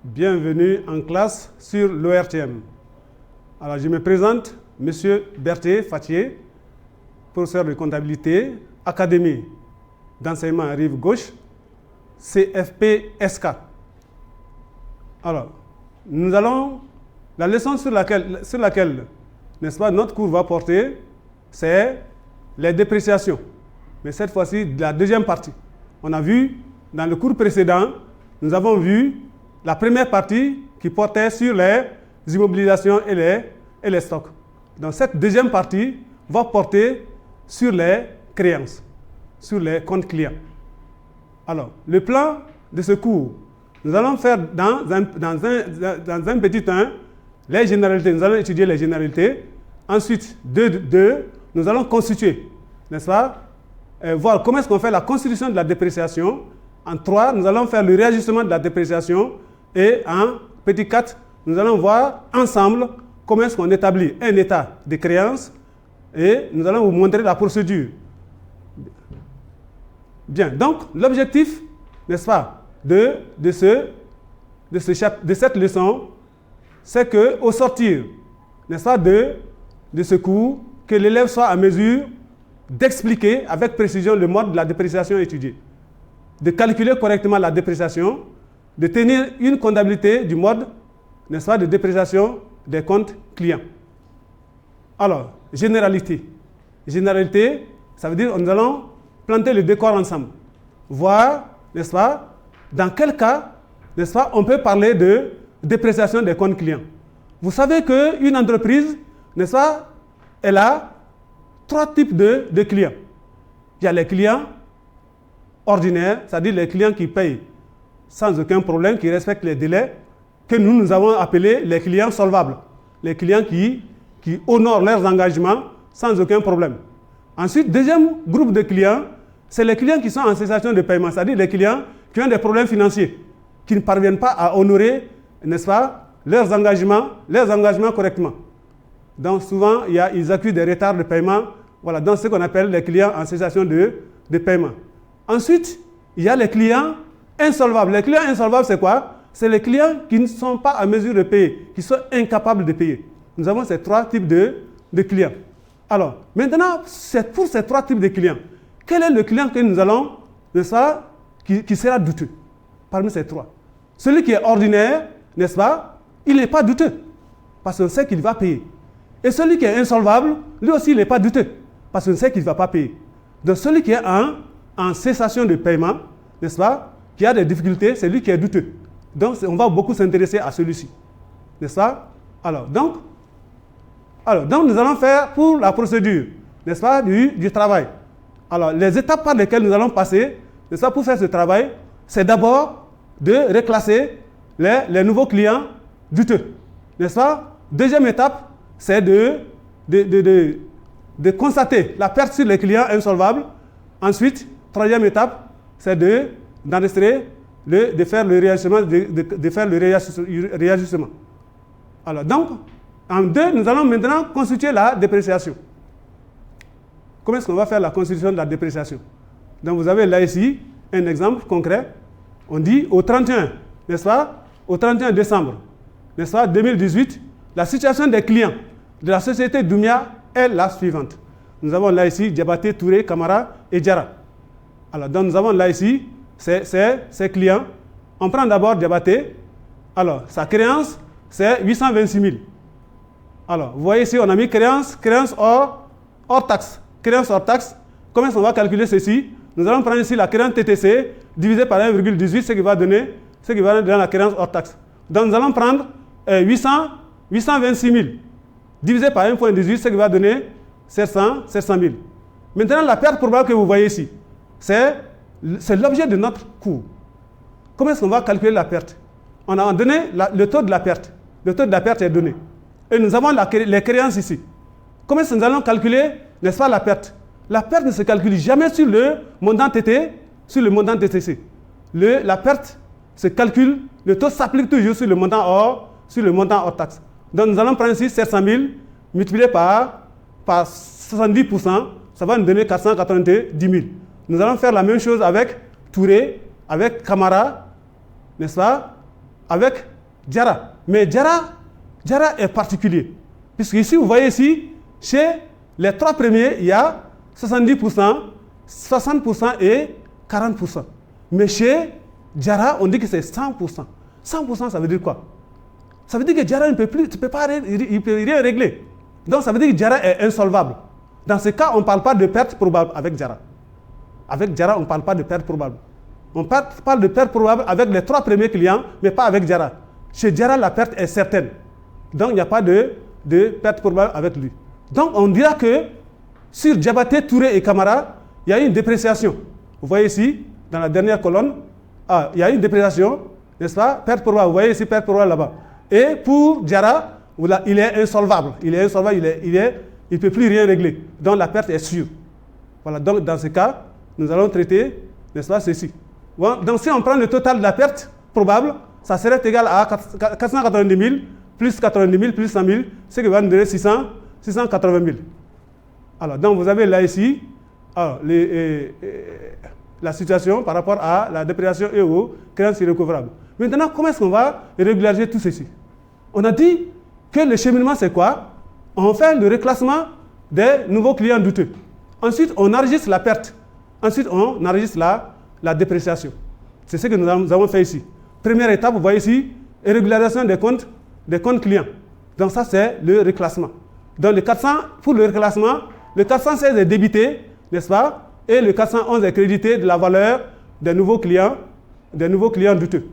Bienvenue en classe sur l'ORTM. Alors, je me présente, Monsieur Berthe Fathier, professeur de comptabilité, Académie d'enseignement à rive gauche, CFP-SK. Alors, la leçon sur laquelle n'est-ce pas, notre cours va porter, c'est les dépréciations. Mais cette fois-ci, la deuxième partie. On a vu, dans le cours précédent, nous avons vu la première partie qui portait sur les immobilisations et les stocks. Donc cette deuxième partie va porter sur les créances, sur les comptes clients. Alors, le plan de ce cours, nous allons faire dans un petit 1 les généralités. Nous allons étudier les généralités. Ensuite, nous allons constituer, n'est-ce pas, voir comment est-ce qu'on fait la constitution de la dépréciation. En 3, nous allons faire le réajustement de la dépréciation. Et en petit 4, nous allons voir ensemble comment est-ce qu'on établit un état de créance et nous allons vous montrer la procédure. Bien, donc l'objectif, n'est-ce pas, de cette leçon, c'est qu'au sortir, n'est-ce pas, de ce cours, que l'élève soit en mesure d'expliquer avec précision le mode de la dépréciation étudié, de calculer correctement la dépréciation, de tenir une comptabilité du mode, n'est-ce pas, de dépréciation des comptes clients. Alors, généralité. Généralité, ça veut dire que nous allons planter le décor ensemble. Voir, n'est-ce pas, dans quel cas, n'est-ce pas, on peut parler de dépréciation des comptes clients. Vous savez qu'une entreprise, n'est-ce pas, elle a 3 types de clients. Il y a les clients ordinaires, c'est-à-dire les clients qui payent sans aucun problème, qui respectent les délais, que nous avons appelés les clients solvables. Les clients qui honorent leurs engagements sans aucun problème. Ensuite, deuxième groupe de clients, c'est les clients qui sont en cessation de paiement, c'est-à-dire les clients qui ont des problèmes financiers, qui ne parviennent pas à honorer, n'est-ce pas, leurs engagements correctement. Donc souvent, ils accusent des retards de paiement, voilà, dans ce qu'on appelle les clients en cessation de paiement. Ensuite, il y a les clients insolvables. Les clients insolvables, c'est quoi? C'est les clients qui ne sont pas à mesure de payer, qui sont incapables de payer. Nous avons ces 3 types de clients. Alors, maintenant, c'est pour ces 3 types de clients. Quel est le client que nous allons, n'est-ce pas, qui sera douteux parmi ces 3? Celui qui est ordinaire, n'est-ce pas, il n'est pas douteux, parce qu'on sait qu'il va payer. Et celui qui est insolvable, lui aussi, il n'est pas douteux, parce qu'on sait qu'il ne va pas payer. Donc, celui qui est en cessation de paiement, n'est-ce pas, qui a des difficultés, c'est lui qui est douteux. Donc, on va beaucoup s'intéresser à celui-ci. N'est-ce pas? Alors, donc, nous allons faire pour la procédure, n'est-ce pas, du travail. Alors, les étapes par lesquelles nous allons passer, n'est-ce pas, pour faire ce travail, c'est d'abord de reclasser les nouveaux clients douteux. N'est-ce pas? Deuxième étape, c'est de constater la perte sur les clients insolvables. Ensuite, troisième étape, c'est d'enregistrer, de faire le réajustement, Alors, donc, en 2, nous allons maintenant constituer la dépréciation. Comment est-ce qu'on va faire la constitution de la dépréciation? Donc, vous avez là ici un exemple concret. On dit au 31, n'est-ce pas? Au 31 décembre, n'est-ce pas, 2018, la situation des clients de la société Doumia est la suivante. Nous avons là ici Diabaté, Touré, Camara et Diarra. Alors, donc nous avons là ici ces clients. On prend d'abord Diabaté. Alors, sa créance, c'est 826 000. Alors, vous voyez ici, on a mis créance hors taxe. Créance hors taxe. Comment est-ce qu'on va calculer ceci? Nous allons prendre ici la créance TTC divisée par 1,18, ce qui va donner la créance hors taxe. Donc, nous allons prendre 826 000 divisé par 1,18, ce qui va donner 700 000. Maintenant, la perte probable que vous voyez ici, c'est l'objet de notre cours. Comment est-ce qu'on va calculer la perte? On a donné le taux de la perte. Le taux de la perte est donné. Et nous avons les créances ici. Comment est-ce que nous allons calculer, n'est-ce pas, la perte? La perte ne se calcule jamais sur le montant TT, sur le montant TTC. La perte se calcule, le taux s'applique toujours sur le montant hors taxe. Donc nous allons prendre ici 700 000 multiplié par 70%, ça va nous donner 490 000. Nous allons faire la même chose avec Touré, avec Camara, n'est-ce pas, avec Diarra. Mais Diarra est particulier. Puisque ici, vous voyez ici, chez les 3 premiers, il y a 70%, 60% et 40%. Mais chez Diarra, on dit que c'est 100%. 100%, ça veut dire quoi? Ça veut dire que Diarra ne peut plus, il peut rien régler. Donc ça veut dire que Diarra est insolvable. Dans ce cas, on ne parle pas de perte probable avec Diarra. Avec Diarra, on ne parle pas de perte probable. On parle de perte probable avec les 3 premiers clients, mais pas avec Diarra. Chez Diarra, la perte est certaine. Donc il n'y a pas de perte probable avec lui. Donc on dira que sur Diabaté, Touré et Camara, il y a une dépréciation. Vous voyez ici, dans la dernière colonne, il y a une dépréciation, n'est-ce pas? Perte probable, vous voyez ici, perte probable là-bas. Et pour Diarra, il est insolvable. Il est insolvable, il ne peut plus rien régler. Donc la perte est sûre. Voilà, donc dans ce cas, nous allons traiter, n'est-ce pas, ceci. Bon, donc si on prend le total de la perte probable, ça serait égal à 490 000 plus 90 000 plus 100 000, ce qui va nous donner 680 000. Alors, donc vous avez là ici la situation par rapport à la dépréciation et aux créances irrécouvrables. Maintenant, comment est-ce qu'on va régulariser tout ceci? On a dit que le cheminement, c'est quoi? On fait le reclassement des nouveaux clients douteux. Ensuite, on enregistre la perte. Ensuite, on enregistre la dépréciation. C'est ce que nous avons fait ici. Première étape, vous voyez ici, régularisation des comptes clients. Donc ça, c'est le reclassement. Donc le 400, pour le reclassement, le 416 est débité, n'est-ce pas? Et le 411 est crédité de la valeur des nouveaux clients douteux.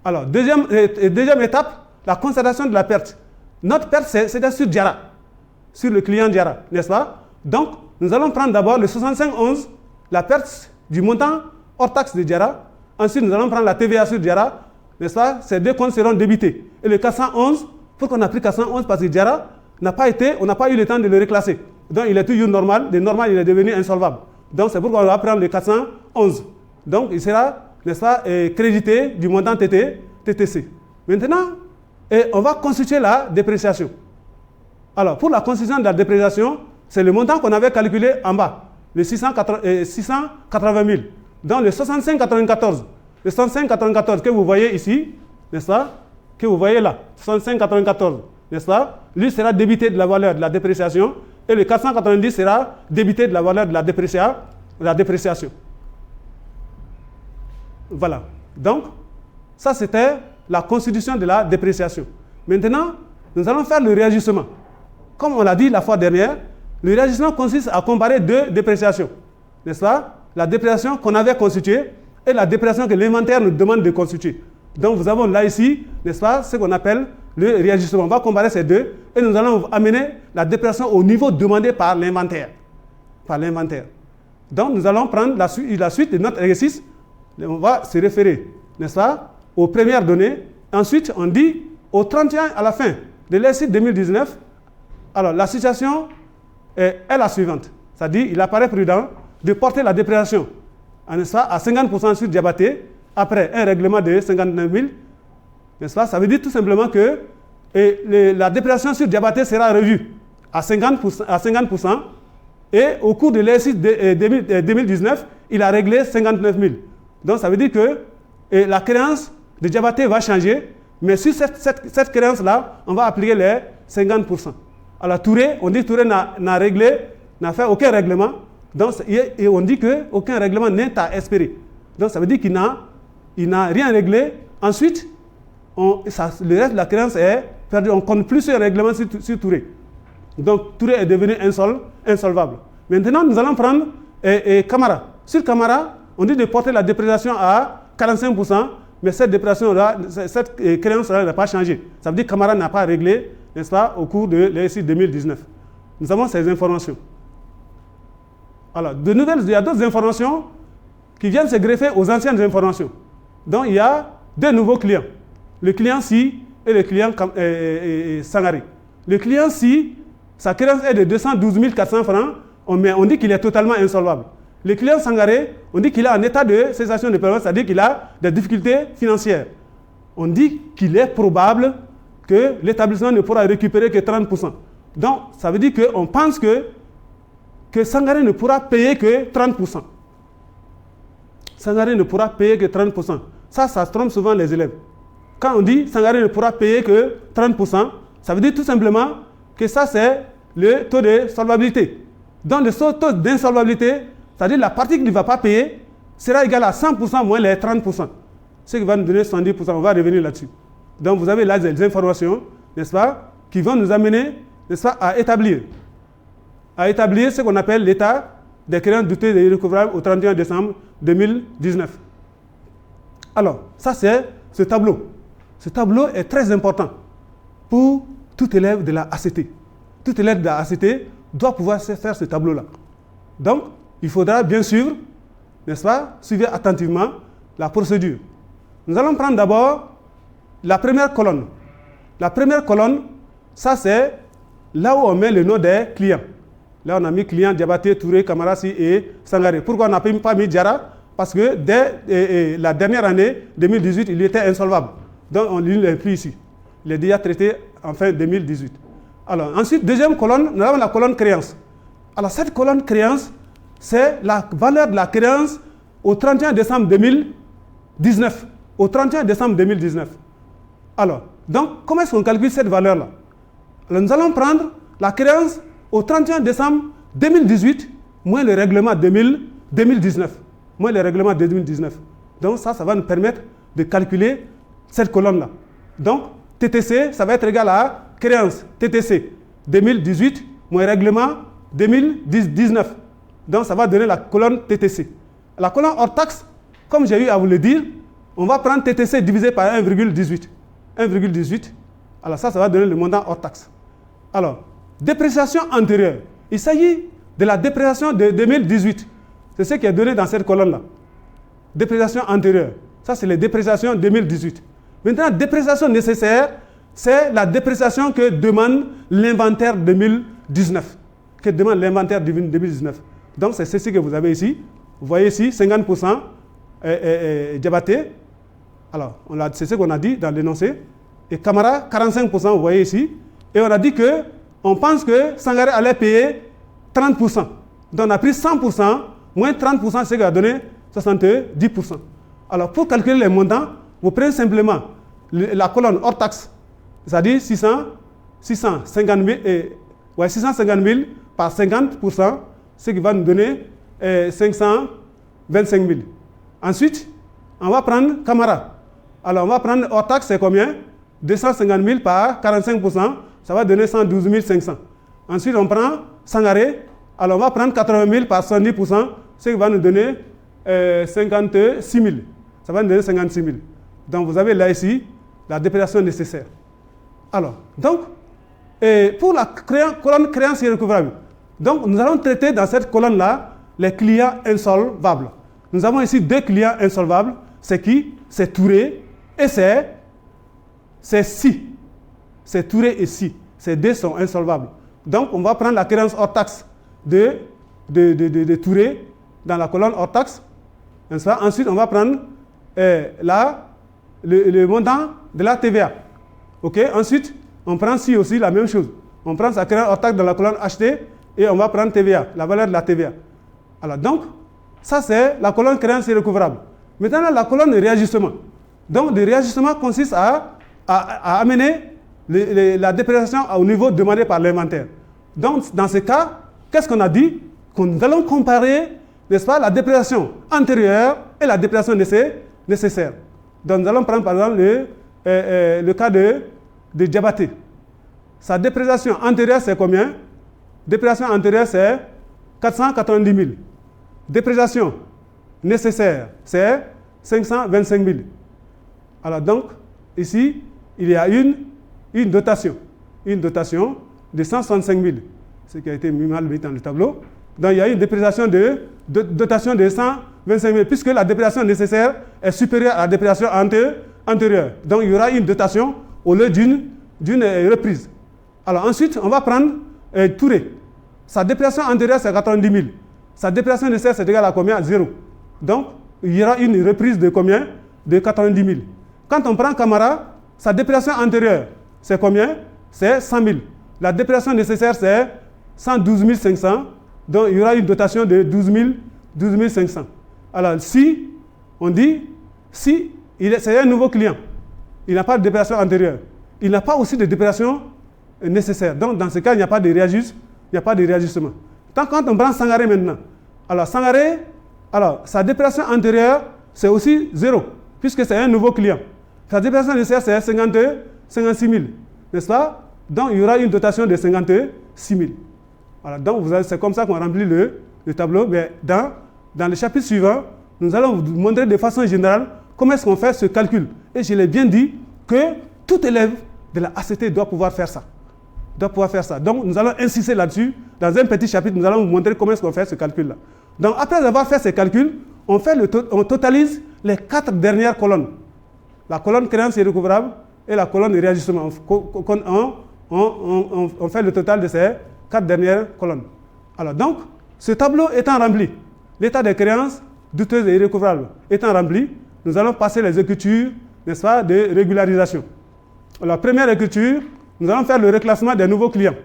Alors, deuxième étape, la constatation de la perte. Notre perte, c'est sur Diarra, sur le client Diarra, n'est-ce pas? Donc, nous allons prendre d'abord le 6511, la perte du montant hors taxe de Diarra. Ensuite, nous allons prendre la TVA sur Diarra, n'est-ce pas? Ces 2 comptes seront débités. Et le 411, pourquoi on a pris 411? Parce que Diarra on n'a pas eu le temps de le reclasser. Donc, il est toujours normal. De normal, il est devenu insolvable. Donc, c'est pourquoi on va prendre le 411. Donc, il sera, n'est-ce pas, crédité du montant TTC. Maintenant, on va constituer la dépréciation. Alors, pour la constitution de la dépréciation, c'est le montant qu'on avait calculé en bas, le 680 000. Donc, le 65,94. Le 65,94 que vous voyez ici, n'est-ce pas, que vous voyez là, 65,94, n'est-ce pas, lui sera débité de la valeur de la dépréciation et le 490 sera débité de la valeur de la dépréciation. Voilà. Donc, ça c'était la constitution de la dépréciation. Maintenant, nous allons faire le réajustement. Comme on l'a dit la fois dernière, le réajustement consiste à comparer 2 dépréciations, n'est-ce pas? La dépréciation qu'on avait constituée et la dépréciation que l'inventaire nous demande de constituer. Donc, nous avons là ici, n'est-ce pas, ce qu'on appelle le réajustement. On va comparer ces 2 et nous allons amener la dépréciation au niveau demandé par l'inventaire. Donc, nous allons prendre la suite de notre exercice. On va se référer, n'est-ce pas, aux premières données. Ensuite, on dit au 31 à la fin de l'exercice 2019, alors la situation est la suivante. C'est-à-dire, il apparaît prudent de porter la dépréciation à 50% sur Diabaté, après un règlement de 59 000, n'est-ce pas? Ça veut dire tout simplement que la dépréciation sur Diabaté sera revue à 50%, et au cours de l'exercice 2019, il a réglé 59 000. Donc ça veut dire que la créance de Diabaté va changer, mais sur cette créance-là, on va appliquer les 50%. Alors Touré, on dit que Touré n'a fait aucun règlement, donc, et on dit qu'aucun règlement n'est à espérer. Donc ça veut dire qu'il n'a rien réglé. Ensuite, le reste de la créance est perdu. On ne compte plus sur un règlement sur Touré. Donc Touré est devenu insolvable. Maintenant, nous allons prendre Camara. Sur Camara, on dit de porter la dépréciation à 45%, mais cette dépréciation-là, cette créance-là n'a pas changé. Ça veut dire que Camara n'a pas réglé, n'est-ce pas, au cours de l'exercice 2019. Nous avons ces informations. Alors, il y a d'autres informations qui viennent se greffer aux anciennes informations. Donc, il y a 2 nouveaux clients. Le client Si et le client Sangaré. Le client Si, sa créance est de 212 400 francs, mais on dit qu'il est totalement insolvable. Le client Sangaré, on dit qu'il est en état de cessation de paiement, c'est-à-dire qu'il a des difficultés financières. On dit qu'il est probable que l'établissement ne pourra récupérer que 30%. Donc, ça veut dire qu'on pense que Sangaré ne pourra payer que 30%. Sangaré ne pourra payer que 30%. Ça se trompe souvent les élèves. quand on dit Sangaré ne pourra payer que 30%, ça veut dire tout simplement que ça, c'est le taux de solvabilité. Donc, le taux d'insolvabilité, c'est-à-dire la partie qu'il ne va pas payer, sera égal à 100% moins les 30%. Ce qui va nous donner 110%. On va revenir là-dessus. Donc, vous avez là des informations, n'est-ce pas, qui vont nous amener, n'est-ce pas, à établir ce qu'on appelle l'état des créances douteuses et irrécouvrables au 31 décembre 2019. Alors, ça c'est ce tableau. Ce tableau est très important pour tout élève de la ACT. Tout élève de la ACT doit pouvoir faire ce tableau-là. Donc, il faudra bien suivre, n'est-ce pas, suivre attentivement la procédure. Nous allons prendre d'abord la première colonne. La première colonne, ça c'est là où on met le nom des clients. Là, on a mis clients Diabaté, Touré, Kamarasi et Sangaré. Pourquoi on n'a pas mis Diarra? Parce que dès la dernière année, 2018, il était insolvable. Donc, on ne l'a plus ici. Il est déjà traité en fin 2018. Alors, ensuite, deuxième colonne, nous avons la colonne créance. Alors, cette colonne créance, c'est la valeur de la créance au 31 décembre 2019. Au 31 décembre 2019. Alors, donc, comment est-ce qu'on calcule cette valeur-là? Alors, nous allons prendre la créance au 31 décembre 2018 moins le règlement 2019. Moins le règlement 2019. Donc, ça va nous permettre de calculer cette colonne-là. Donc, TTC, ça va être égal à créance TTC 2018 moins règlement 2019. Donc, ça va donner la colonne TTC. La colonne hors taxe, comme j'ai eu à vous le dire, on va prendre TTC divisé par 1,18. 1,18. Alors, ça va donner le montant hors taxe. Alors, dépréciation antérieure. Il s'agit de la dépréciation de 2018. C'est ce qui est donné dans cette colonne-là. Dépréciation antérieure. Ça, c'est les dépréciations 2018. Maintenant, dépréciation nécessaire, c'est la dépréciation que demande l'inventaire 2019. Que demande l'inventaire 2019. Donc, c'est ceci que vous avez ici. Vous voyez ici, 50% Diabaté. Alors, c'est ce qu'on a dit dans l'énoncé. Et Camara, 45%, vous voyez ici. Et on a dit que on pense que Sangaré allait payer 30%. Donc, on a pris 100%, moins 30%, c'est ce qui a donné 70%. Alors, pour calculer les montants, vous prenez simplement la colonne hors taxe, c'est-à-dire 650 000 par 50%, ce qui va nous donner 525 000. Ensuite, on va prendre Camara. Alors, on va prendre hors taxe, c'est combien? 250 000 par 45%, ça va donner 112 500. Ensuite, on prend Sangaré. Alors, on va prendre 80 000 par 110%, ce qui va nous donner 56 000. Ça va nous donner 56 000. Donc, vous avez là ici la dépréciation nécessaire. Alors, donc, pour la colonne créance irrécouvrable, donc, nous allons traiter dans cette colonne-là les clients insolvables. Nous avons ici deux clients insolvables. C'est qui? C'est Touré et c'est Si. C'est Touré et Si. Ces deux sont insolvables. Donc, on va prendre la créance hors taxe de Touré dans la colonne hors taxe. Ensuite, on va prendre le montant de la TVA. OK? Ensuite, on prend Si aussi la même chose. On prend sa créance hors taxe dans la colonne acheté et on va prendre TVA, la valeur de la TVA. Alors, donc, ça c'est la colonne créance irrécouvrable. Maintenant, la colonne de réajustement. Donc, le réajustement consiste à amener la dépréciation au niveau demandé par l'inventaire. Donc, dans ce cas, qu'est-ce qu'on a dit? Que nous allons comparer, n'est-ce pas, la dépréciation antérieure et la dépréciation nécessaire. Donc, nous allons prendre par exemple le cas de Diabaté. Sa dépréciation antérieure, c'est combien? Dépréciation antérieure, c'est 490 000. Dépréciation nécessaire, c'est 525 000. Alors donc, ici, il y a une dotation de 165 000, ce qui a été mis mal mis dans le tableau. Donc, il y a une dépréciation dotation de 125 000, puisque la dépréciation nécessaire est supérieure à la dépréciation antérieure. Donc, il y aura une dotation au lieu d'une reprise. Alors, ensuite, on va prendre Touré. Sa dépréciation antérieure, c'est 90 000. Sa dépréciation nécessaire, c'est égal à combien? À 0. Donc, il y aura une reprise de combien? De 90 000. Quand on prend Camara, sa dépréciation antérieure, c'est combien? C'est 100 000. La dépréciation nécessaire, c'est 112 500. Donc, il y aura une dotation de 12 500. Alors, si, on dit, si c'est un nouveau client. il n'a pas de dépréciation antérieure. Il n'a pas aussi de dépréciation nécessaire. Donc, dans ce cas, il n'y a pas de réajustement. Quand on prend Sangaré maintenant, alors Sangaré, sa dépréciation antérieure, c'est aussi 0, puisque c'est un nouveau client. Sa dépréciation nécessaire, c'est 56 000, n'est-ce pas? Donc, il y aura une dotation de 56 000. Voilà, donc, c'est comme ça qu'on remplit le tableau. Mais dans le chapitre suivant, nous allons vous montrer de façon générale comment est-ce qu'on fait ce calcul. Et je l'ai bien dit que tout élève de la ACT doit pouvoir faire ça. Donc, nous allons insister là-dessus. Dans un petit chapitre, nous allons vous montrer comment est-ce qu'on fait ce calcul-là. Donc, après avoir fait ces calculs, on totalise les 4 dernières colonnes. La colonne créance irrécouvrable et la colonne de réajustement. On fait le total de ces 4 dernières colonnes. Alors, donc, ce tableau étant rempli, l'état des créances douteuses et irrécouvrables étant rempli, nous allons passer les écritures, n'est-ce pas, de régularisation. Alors, première écriture, nous allons faire le reclassement des nouveaux clients.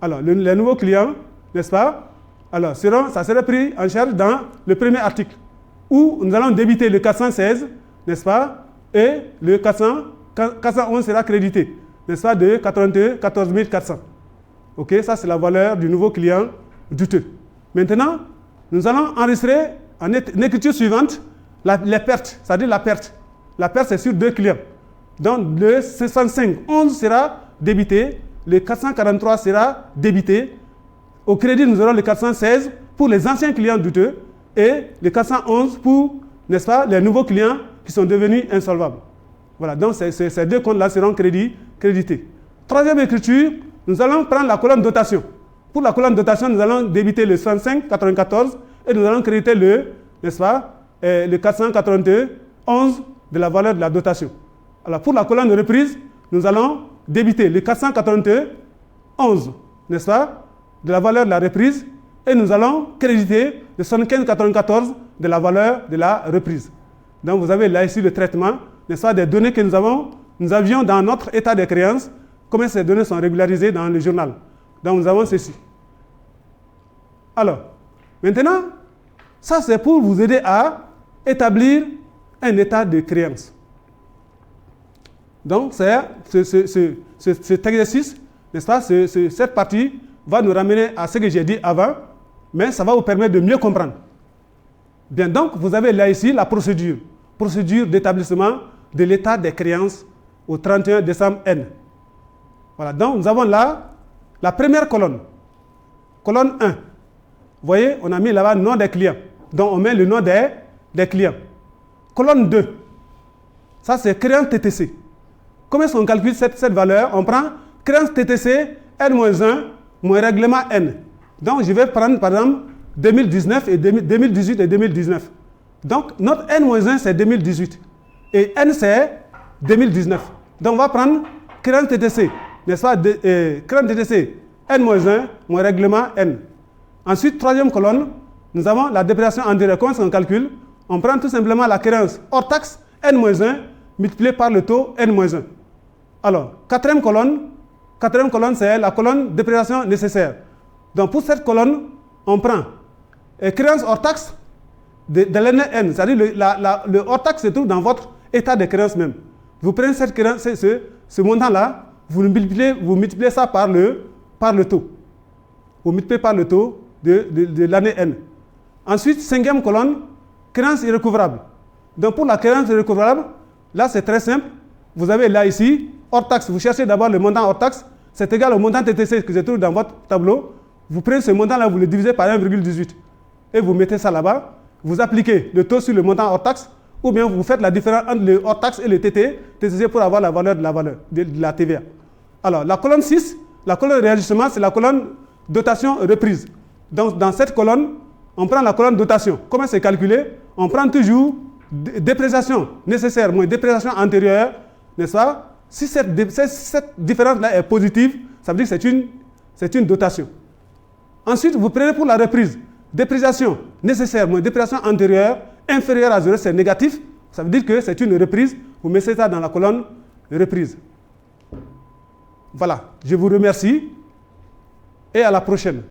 Alors, les nouveaux clients, n'est-ce pas, alors, ça sera pris en charge dans le premier article, où nous allons débiter le 416, n'est-ce pas, et le 411 sera crédité, n'est-ce pas, de 14 400. Ok, ça c'est la valeur du nouveau client douteux. Maintenant, nous allons enregistrer en écriture suivante les pertes, c'est-à-dire la perte. La perte, c'est sur 2 clients. Donc, le 6511 sera débité, le 443 sera débité. Au crédit, nous aurons le 416 pour les anciens clients douteux et le 411 pour, n'est-ce pas, les nouveaux clients qui sont devenus insolvables. Voilà, donc ces 2 comptes-là seront crédités. Troisième écriture, nous allons prendre la colonne dotation. Pour la colonne dotation, nous allons débiter le 6594 et nous allons créditer n'est-ce pas, le 491 de la valeur de la dotation. Alors, pour la colonne de reprise, nous allons débiter le 491, n'est-ce pas, de la valeur de la reprise, et nous allons créditer le 7594 de la valeur de la reprise. Donc, vous avez là ici le traitement, n'est-ce pas, des données que nous avions dans notre état de créance, comment ces données sont régularisées dans le journal. Donc, nous avons ceci. Alors, maintenant, ça c'est pour vous aider à établir un état de créance. Donc, cet exercice, n'est-ce pas, cette partie va nous ramener à ce que j'ai dit avant, mais ça va vous permettre de mieux comprendre. Bien, donc, vous avez là ici la procédure d'établissement de l'état des créances au 31 décembre N. Voilà, donc nous avons là la première colonne, colonne 1. Vous voyez, on a mis là-bas le nom des clients. Donc, on met le nom des clients. Colonne 2, ça c'est créance TTC. Comment est-ce qu'on calcule cette valeur? On prend créance TTC N-1 moins règlement N. Donc, je vais prendre par exemple 2019 et 2018 et 2019. Donc, notre N-1 c'est 2018 et N c'est 2019. Donc, on va prendre créance TTC, n'est-ce pas, créance TTC N-1 moins règlement N. Ensuite, troisième colonne, nous avons la dépréciation antérieure. Comment est-ce qu'on calcule? On prend tout simplement la créance hors taxe N-1 multiplié par le taux N-1. Alors, quatrième colonne, c'est la colonne dépréciation nécessaire. Donc, pour cette colonne, on prend créance hors taxe de l'année N, c'est-à-dire le hors taxe se trouve dans votre état de créance même. Vous prenez cette créance, ce montant-là, vous multipliez ça par le taux. Vous multipliez par le taux de l'année N. Ensuite, cinquième colonne, créance irrécouvrable. Donc, pour la créance irrécouvrable, là, c'est très simple. Vous avez là ici, hors taxe, vous cherchez d'abord le montant hors taxe, c'est égal au montant TTC que se trouve dans votre tableau. Vous prenez ce montant-là, vous le divisez par 1,18 et vous mettez ça là-bas. Vous appliquez le taux sur le montant hors taxe ou bien vous faites la différence entre le hors taxe et le TTC pour avoir la valeur de la TVA. Alors, la colonne 6, la colonne de réajustement, c'est la colonne dotation reprise. Donc, dans cette colonne, on prend la colonne dotation. Comment c'est calculé? On prend toujours dépréciation nécessaire moins dépréciation antérieure, n'est-ce pas? Si cette différence-là est positive, ça veut dire que c'est une dotation. Ensuite, vous prenez pour la reprise, dépréciation nécessaire moins dépréciation antérieure inférieure à 0, c'est négatif. Ça veut dire que c'est une reprise. Vous mettez ça dans la colonne reprise. Voilà, je vous remercie et à la prochaine.